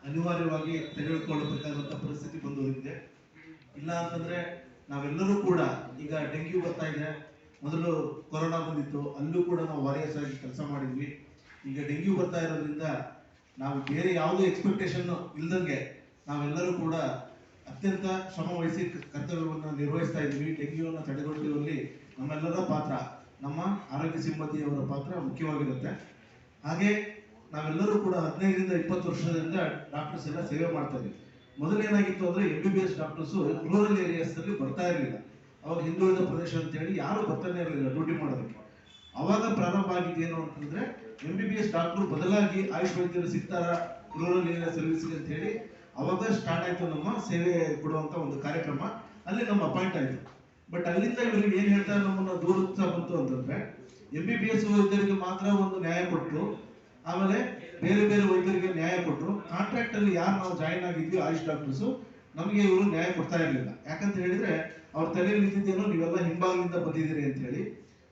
ಅನಿವಾರ್ಯವಾಗಿ ತೆಗೆದುಕೊಳ್ಳಬೇಕಾದಂತ ಪರಿಸ್ಥಿತಿ ಬಂದೋಗಿದೆ. ಇಲ್ಲ ಅಂತಂದ್ರೆ ನಾವೆಲ್ಲರೂ ಕೂಡ ಈಗ ಡೆಂಗ್ಯೂ ಬರ್ತಾ ಇದೆ, ಮೊದಲು ಕೊರೋನಾ ಬಂದಿತ್ತು, ಅಲ್ಲೂ ಕೂಡ ನಾವು ವಾರಿಯರ್ಸ್ ಆಗಿ ಕೆಲಸ ಮಾಡಿದ್ವಿ. ಈಗ ಡೆಂಗ್ಯೂ ಬರ್ತಾ ಇರೋದ್ರಿಂದ ನಾವು ಬೇರೆ ಯಾವುದೇ ಎಕ್ಸ್ಪೆಕ್ಟೇಷನ್ ಇಲ್ದಂಗೆ ನಾವೆಲ್ಲರೂ ಕೂಡ ಅತ್ಯಂತ ಶ್ರಮ ವಹಿಸಿ ಕರ್ತವ್ಯವನ್ನು ನಿರ್ವಹಿಸ್ತಾ ಇದ್ವಿ. ಡೆಂಗ್ಯೂವನ್ನು ತಡೆಗಟ್ಟುವಲ್ಲಿ ನಮ್ಮೆಲ್ಲರ ಪಾತ್ರ, ನಮ್ಮ ಆರೋಗ್ಯ ಸಿಬ್ಬಂದಿಯವರ ಪಾತ್ರ ಮುಖ್ಯವಾಗಿರುತ್ತೆ. ಹಾಗೆ ನಾವೆಲ್ಲರೂ ಕೂಡ 15ರಿಂದ 20 ವರ್ಷದಿಂದ ಡಾಕ್ಟರ್ಸ್ ಎಲ್ಲ ಸೇವೆ ಮಾಡ್ತಾ ಇದ್ವಿ. ಮೊದಲೇನಾಗಿತ್ತು ಅಂದ್ರೆ MBBS ಡಾಕ್ಟರ್ಸ್ ರೂರಲ್ ಏರಿಯಾಸ್ ನಲ್ಲಿ ಬರ್ತಾ ಇರಲಿಲ್ಲ. ಅವಾಗ ಹಿಂದುಳಿದ ಪ್ರದೇಶ ಅಂತ ಹೇಳಿ ಯಾರು ಬರ್ತಾನೆ ಇರಲಿಲ್ಲ ಡ್ಯೂಟಿ ಮಾಡೋದಕ್ಕೆ. ಅವಾಗ ಪ್ರಾರಂಭ ಆಗಿದ್ದೇನು ಅಂತಂದ್ರೆ MBBS ಡಾಕ್ಟರ್ ಬದಲಾಗಿ ಆಯುಷ್ ವೈದ್ಯರು ಸಿಗ್ತಾರ ರೂರಲ್ ಏರಿಯಾ ಸರ್ವಿಸ್ಗೆ ಅಂತ ಹೇಳಿ ಅವಾಗ ಸ್ಟಾರ್ಟ್ ಆಯ್ತು ನಮ್ಮ ಸೇವೆ ಕೊಡುವಂತ ಒಂದು ಕಾರ್ಯಕ್ರಮ. ಅಲ್ಲಿ ನಮ್ಮ ಅಪಾಯಿಂಟ್ ಆಯ್ತು. ಬಟ್ ಅಲ್ಲಿಂದ ಇವರಿಗೆ ಏನ್ ಹೇಳ್ತಾರೆ, ನಮ್ಮನ್ನ ದೂರತ್ಸ ಬಂತು ಅಂತಂದ್ರೆ MBBS ವೈದ್ಯರಿಗೆ ಮಾತ್ರ ಒಂದು ನ್ಯಾಯ ಕೊಟ್ಟು ಆಮೇಲೆ ಬೇರೆ ಬೇರೆ ವೈದ್ಯರಿಗೆ ನ್ಯಾಯ ಕೊಟ್ಟರು. ಕಾಂಟ್ರಾಕ್ಟ್ ಅಲ್ಲಿ ಯಾರು ನಾವು ಜಾಯಿನ್ ಆಗಿದ್ವಿ ಆಯುಷ್ ಡಾಕ್ಟರ್ಸ್, ನಮಗೆ ಇವರು ನ್ಯಾಯ ಕೊಡ್ತಾ ಇರಲಿಲ್ಲ. ಯಾಕಂತ ಹೇಳಿದ್ರೆ ಅವ್ರ ತಲೆಯಲ್ಲಿ ಇದ್ದಿದ್ದೇನೋ ನೀವೆಲ್ಲ ಹಿಂಭಾಗದಿಂದ ಬಂದಿದ್ದೀರಿ ಅಂತ ಹೇಳಿ.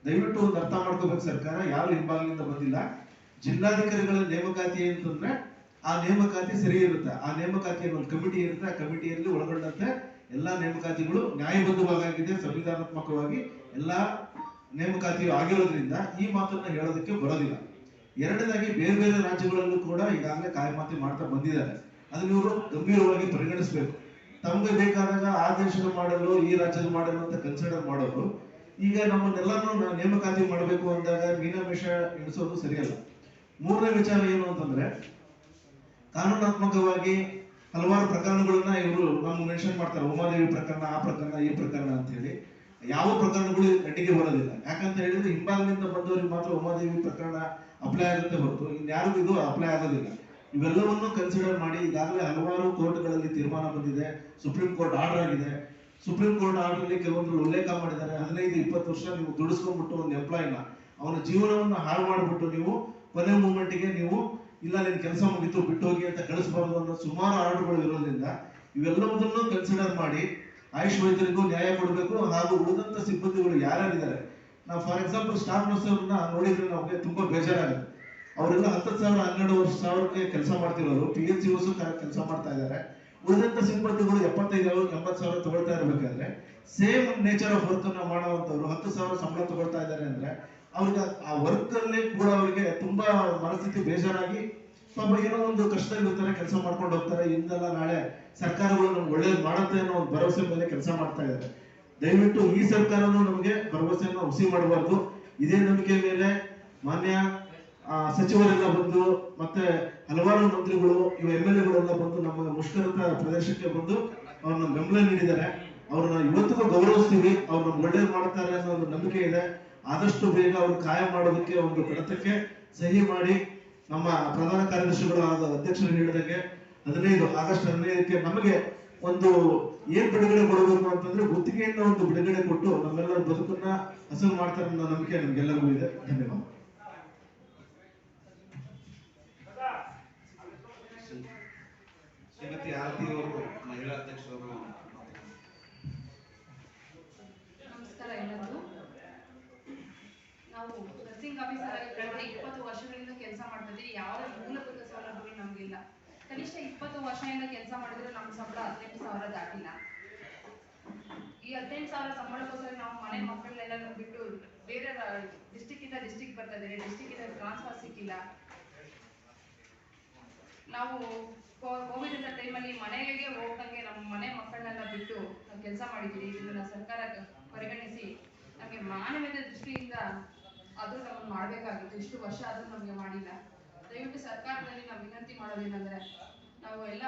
ದಯವಿಟ್ಟು ಒಂದು ಅರ್ಥ ಮಾಡ್ಕೋಬೇಕು ಸರ್ಕಾರ, ಯಾರು ಹಿಂಭಾಗದಿಂದ ಬಂದಿಲ್ಲ. ಜಿಲ್ಲಾಧಿಕಾರಿಗಳ ನೇಮಕಾತಿ ಅಂತಂದ್ರೆ ಆ ನೇಮಕಾತಿ ಸರಿ ಇರುತ್ತೆ. ಆ ನೇಮಕಾತಿಯಲ್ಲಿ ಒಂದು ಕಮಿಟಿ ಇರುತ್ತೆ. ಆ ಕಮಿಟಿಯಲ್ಲಿ ಒಳಗೊಂಡಂತೆ ಎಲ್ಲಾ ನೇಮಕಾತಿಗಳು ನ್ಯಾಯಬದ್ಧವಾಗಿದೆ, ಸಂವಿಧಾನಾತ್ಮಕವಾಗಿ ಎಲ್ಲಾ ನೇಮಕಾತಿಯು ಆಗಿರೋದ್ರಿಂದ ಈ ಮಾತನ್ನ ಹೇಳೋದಕ್ಕೆ ಬರೋದಿಲ್ಲ. ಎರಡನೇದಾಗಿ ಬೇರೆ ಬೇರೆ ರಾಜ್ಯಗಳಲ್ಲೂ ಕೂಡ ಈಗಾಗಲೇ ಕಾಯಮಾತಿ ಮಾಡ್ತಾ ಬಂದಿದ್ದಾರೆ. ಅದನ್ನ ಇವರು ಗಂಭೀರವಾಗಿ ಪರಿಗಣಿಸಬೇಕು. ತಮಗೆ ಬೇಕಾದಾಗ ಆ ದೇಶದ ಮಾಡಲು ಈ ರಾಜ್ಯದ ಮಾಡಲು ಅಂತ ಕನ್ಸಿಡರ್ ಮಾಡೋರು ಈಗ ನಮ್ಮನ್ನೆಲ್ಲಾನು ನೇಮಕಾತಿ ಮಾಡಬೇಕು ಅಂದಾಗ ಮೀನಾಮೇಷ ಎಣಿಸೋದು ಸರಿಯಲ್ಲ. ಮೂರನೇ ವಿಚಾರ ಏನು ಅಂತಂದ್ರೆ ಕಾನೂನಾತ್ಮಕವಾಗಿ ಹಲವಾರು ಪ್ರಕರಣಗಳನ್ನ ಇವರು ನಮ್ಗೆ ಮೆನ್ಷನ್ ಮಾಡ್ತಾರೆ. ಉಮಾದೇವಿ ಪ್ರಕರಣ, ಆ ಪ್ರಕರಣ, ಈ ಪ್ರಕರಣ ಅಂತ ಹೇಳಿ ಯಾವ ಪ್ರಕರಣಗಳು ನೆಟ್ಟಿಗೆ ಬರೋದಿಲ್ಲ. ಯಾಕಂತ ಹೇಳಿದ್ರೆ ಹಿಂಭಾಗದಿಂದ ಬಂದವರಿಗೆ ಮಾತ್ರ ಉಮಾದೇವಿ ಪ್ರಕರಣ ಅಪ್ಲೈ ಆಗುತ್ತೆ ಹೊರತು ಇನ್ಯಾರಿಗೂ ಇದು ಅಪ್ಲೈ ಆಗೋದಿಲ್ಲ. ಇವೆಲ್ಲವನ್ನು ಕನ್ಸಿಡರ್ ಮಾಡಿ ಈಗಾಗಲೇ ಹಲವಾರು ಕೋರ್ಟ್ಗಳಲ್ಲಿ ತೀರ್ಮಾನ ಬಂದಿದೆ, ಸುಪ್ರೀಂ ಕೋರ್ಟ್ ಆರ್ಡರ್ ಆಗಿದೆ. ಸುಪ್ರೀಂ ಕೋರ್ಟ್ ಆರ್ಡರ್ ಅಲ್ಲಿ ಕೆಲವೊಂದು ಉಲ್ಲೇಖ ಮಾಡಿದ್ದಾರೆ. 15-20 ವರ್ಷ ನೀವು ದುಡಿಸ್ಕೊಂಡ್ಬಿಟ್ಟು ಒಂದು ಎಂಪ್ಲಾಯ್ನ ಅವನ ಜೀವನವನ್ನು ಹಾಳು ಮಾಡಿಬಿಟ್ಟು ನೀವು ಕೊನೆ ಮೂಮೆಂಟ್ಗೆ ನೀವು ಇಲ್ಲ ನಿನ್ ಕೆಲಸ ಮುಗಿತು ಬಿಟ್ಟು ಹೋಗಿ ಅಂತ ಕಳಿಸಬಾರದು ಅನ್ನೋ ಸುಮಾರು ಆರ್ಡರ್ಗಳು ಇರೋದ್ರಿಂದ ಇವೆಲ್ಲವುದನ್ನು ಕನ್ಸಿಡರ್ ಮಾಡಿ ಆಯುಷ್ ವೈದ್ಯರಿಗೂ ನ್ಯಾಯ ಕೊಡಬೇಕು. ಹಾಗೂ ಉಳಿದಂತ ಸಿಬ್ಬಂದಿಗಳು ಯಾರ್ಯಾರಿದ್ದಾರೆ, ನಾವು ಫಾರ್ ಎಕ್ಸಾಂಪಲ್ ಸ್ಟಾಫ್ ನರ್ಸ್ ಅವ್ರನ್ನ ನೋಡಿದ್ರೆ ನಮಗೆ ತುಂಬಾ ಬೇಜಾರಾಗುತ್ತೆ. ಅವರೆಲ್ಲ 10,000 12,000ಕ್ಕೆ ಕೆಲಸ ಮಾಡ್ತಿರೋರು, PHCOಸ್ ಕೆಲಸ ಮಾಡ್ತಾ ಇದ್ದಾರೆ. ಉಳಿದಂತ ಸಿಬ್ಬಂದಿಗಳು 75,000-80,000 ತಗೊಳ್ತಾ ಇರ್ಬೇಕಾದ್ರೆ ಸೇಮ್ ನೇಚರ್ ಆಫ್ ವರ್ಕ್ ಅನ್ನ ಮಾಡುವಂತವ್ರು 10,000 ಸಂಬಳ ತಗೊಳ್ತಾ ಇದ್ದಾರೆ ಅಂದ್ರೆ ಅವ್ರಿಗೆ ಆ ವರ್ಕ್ ಅಲ್ಲಿ ಕೂಡ ಅವರಿಗೆ ತುಂಬಾ ಮನಸ್ಥಿತಿ ಬೇಜಾರಾಗಿ ಪಾಪ ಏನೋ ಒಂದು ಕಷ್ಟದಲ್ಲಿರ್ತಾರೆ, ಕೆಲಸ ಮಾಡ್ಕೊಂಡು ಹೋಗ್ತಾರೆ. ಇಂದಲ್ಲ ನಾಳೆ ಸರ್ಕಾರಗಳು ನಮ್ಗೆ ಒಳ್ಳೇದು ಮಾಡುತ್ತೆ ಅನ್ನೋ ಒಂದು ಭರವಸೆ ಮೇಲೆ ಕೆಲಸ ಮಾಡ್ತಾ ಇದ್ದಾರೆ. ದಯವಿಟ್ಟು ಈ ಸರ್ಕಾರನು ನಮಗೆ ಭರವಸೆಯನ್ನು ಹುಸಿ ಮಾಡಬಾರ್ದು. ಇದೇ ನಂಬಿಕೆ ಮೇಲೆ ಮಾನ್ಯ ಸಚಿವರೆಲ್ಲ ಬಂದು ಮತ್ತೆ ಹಲವಾರು ಮಂತ್ರಿಗಳು ಇವ MLAಗಳೆಲ್ಲ ಬಂದು ನಮ್ಮ ಮುಷ್ಕರದ ಪ್ರದೇಶಕ್ಕೆ ಬಂದು ಅವ್ರನ್ನ ಬೆಂಬಲ ನೀಡಿದ್ದಾರೆ. ಅವ್ರನ್ನ ಇವತ್ತಿಗೂ ಗೌರವಿಸ್ತೀವಿ. ಅವ್ರು ನಮ್ಗೆ ಒಳ್ಳೇದು ಮಾಡ್ತಾರೆ ಅನ್ನೋ ಒಂದು ನಂಬಿಕೆ ಇದೆ. ಆದಷ್ಟು ಬೇಗ ಅವ್ರು ಕಾಯಂ ಮಾಡೋದಕ್ಕೆ ಒಂದು ಕಡತಕ್ಕೆ ಸಹಿ ಮಾಡಿ ನಮ್ಮ ಪ್ರಧಾನ ಕಾರ್ಯದರ್ಶಿಗಳು ಅಧ್ಯಕ್ಷರು ಹೇಳಿದಂಗೆ 15 ಆಗಸ್ಟ್ 15ಕ್ಕೆ ನಮಗೆ ಒಂದು ಏನ್ ಬಿಡುಗಡೆ ಕೊಡಬೇಕು ಅಂತಂದ್ರೆ ಗುತ್ತಿಗೆಯಿಂದ ಒಂದು ಬಿಡುಗಡೆ ಕೊಟ್ಟು ನಮ್ಮೆಲ್ಲರ ಬದುಕನ್ನ ಹಸನು ಮಾಡ್ತಾರೆ ಅನ್ನೋ ನಂಬಿಕೆ ನಮ್ಗೆಲ್ಲರಿಗೂ ಇದೆ. ಧನ್ಯವಾದ. ಶ್ರೀಮತಿ ಆರತಿ ಅವರು ಮಹಿಳಾ ಅಧ್ಯಕ್ಷರು. ನಮಸ್ಕಾರ ಎಲ್ಲರಿಗೂ. ನಾವು ನರ್ಸಿಂಗ್ ಆಫೀಸರ್ ಆಗಿ ಕಳೆದ 20 ವರ್ಷಗಳಿಂದ ಕೆಲಸ ಮಾಡ್ತಿದ್ದೀವಿ. ಯಾವುದೇ ಮೂಲಭೂತ ಸೌಲಭ್ಯಗಳು ನಮಗಿಲ್ಲ. ಕನಿಷ್ಠ 20 ವರ್ಷದಿಂದ ಕೆಲಸ ಮಾಡಿದ್ರೆ ನಮ್ಮ ಸಂಬಳ 18,000 ದಾಟಿಲ್ಲ. ಈ 18,000 ಸಂಬಳಕ್ಕೋಸ್ಕರ ನಾವು ಮನೆ ಮಕ್ಕಳನ್ನೆಲ್ಲ ಬಿಟ್ಟು ಬೇರೆ ಡಿಸ್ಟಿಕ್ ಇಂದ ಡಿಸ್ಟಿಕ್ ಬರ್ತಾ ಇದ್ದಾರೆ. ಡಿಸ್ಟಿಕ್ ಇಂದ ಟ್ರಾನ್ಸ್ಫರ್ ಸಿಕ್ಕಿಲ್ಲ. ನಾವು ಕೋವಿಡ್ ಅಂತ ಟೈಮಲ್ಲಿ ಮನೆಗೆ ಹೋಗಂಗೆ ನಮ್ಮ ಮನೆ ಮಕ್ಕಳನ್ನೆಲ್ಲ ಬಿಟ್ಟು ನಾವು ಕೆಲಸ ಮಾಡಿದ್ದೀವಿ. ಇದನ್ನ ಸರ್ಕಾರ ಪರಿಗಣಿಸಿ ನಮಗೆ ಮಾನವೀಯತೆ ದೃಷ್ಟಿಯಿಂದ ಅದು ನಮ್ಮನ್ನು ಮಾಡಬೇಕಾಗಿತ್ತು. ಇಷ್ಟು ವರ್ಷ ಆದ್ರೂ ನಮಗೆ ಮಾಡಿಲ್ಲ. ದಯವಿಟ್ಟು ಸರ್ಕಾರದಲ್ಲಿ ನಾವು ವಿನಂತಿ ಮಾಡೋದೇನೆಂದ್ರೆ ನಾವು ಎಲ್ಲ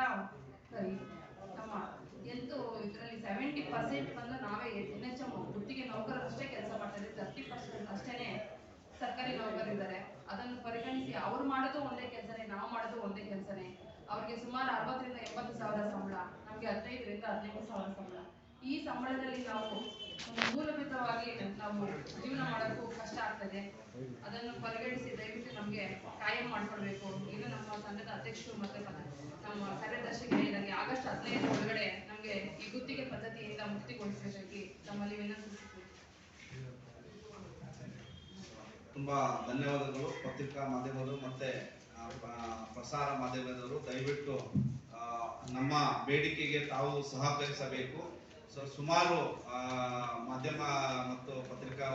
ನಮ್ಮ ಇದರಲ್ಲಿ 70% ಬಂದು ನಾವೇ NHM ಗುತ್ತಿಗೆ ನೌಕರರಷ್ಟೇ ಕೆಲಸ ಮಾಡ್ತಾರೆ. 30% ಅಷ್ಟೇನೆ ಸರ್ಕಾರಿ ನೌಕರರಿದ್ದಾರೆ. ಅದನ್ನು ಪರಿಗಣಿಸಿ ಅವ್ರು ಮಾಡೋದು ಒಂದೇ ಕೆಲಸನೇ, ನಾವು ಮಾಡೋದು ಒಂದೇ ಕೆಲಸನೇ. ಅವ್ರಿಗೆ ಸುಮಾರು 60,000-80,000 ಸಂಬಳ, ನಮ್ಗೆ 15,000-18,000 ಸಂಬಳ. ಈ ಸಂಬಳದಲ್ಲಿ ನಾವು ಮೂಲಭೂತವಾಗಿ ನಾವು ಜೀವನ ಮಾಡೋಕ್ಕೂ ಕಷ್ಟ ಆಗ್ತದೆ. ಅದನ್ನು ಪರಿಗಣಿಸಿ ದಯವಿಟ್ಟು ನಮಗೆ ಕಾಯಂ ಮಾಡ್ಕೊಳ್ಬೇಕು. ಈಗ ನಮ್ಮ ಸಂಘದ ಅಧ್ಯಕ್ಷರು ಮತ್ತೆ ನಮ್ಮ ಕಾರ್ಯದರ್ಶಿಗೆ ನನಗೆ ಆಗಸ್ಟ್ 15 ಒಳಗಡೆ ನಮಗೆ ಈ ಗುತ್ತಿಗೆ ಪದ್ಧತಿಯಿಂದ ಮುಕ್ತಿಗೊಳಿಸಬೇಕಾಗಿ ನಮ್ಮಲ್ಲಿ ವಿನಂತಿಸುತ್ತೇವೆ. ತುಂಬಾ ಧನ್ಯವಾದಗಳು ಪತ್ರಿಕಾ ಮಾಧ್ಯಮಗಳು ಮತ್ತೆ ಪ್ರಸಾರ ಮಾಧ್ಯಮದವರು ದಯವಿಟ್ಟು ನಮ್ಮ ಬೇಡಿಕೆಗೆ ತಾವು ಸಹಕರಿಸಬೇಕು. ಸುಮಾರು ಮಾಧ್ಯಮ ಮತ್ತು ಪತ್ರಿಕಾ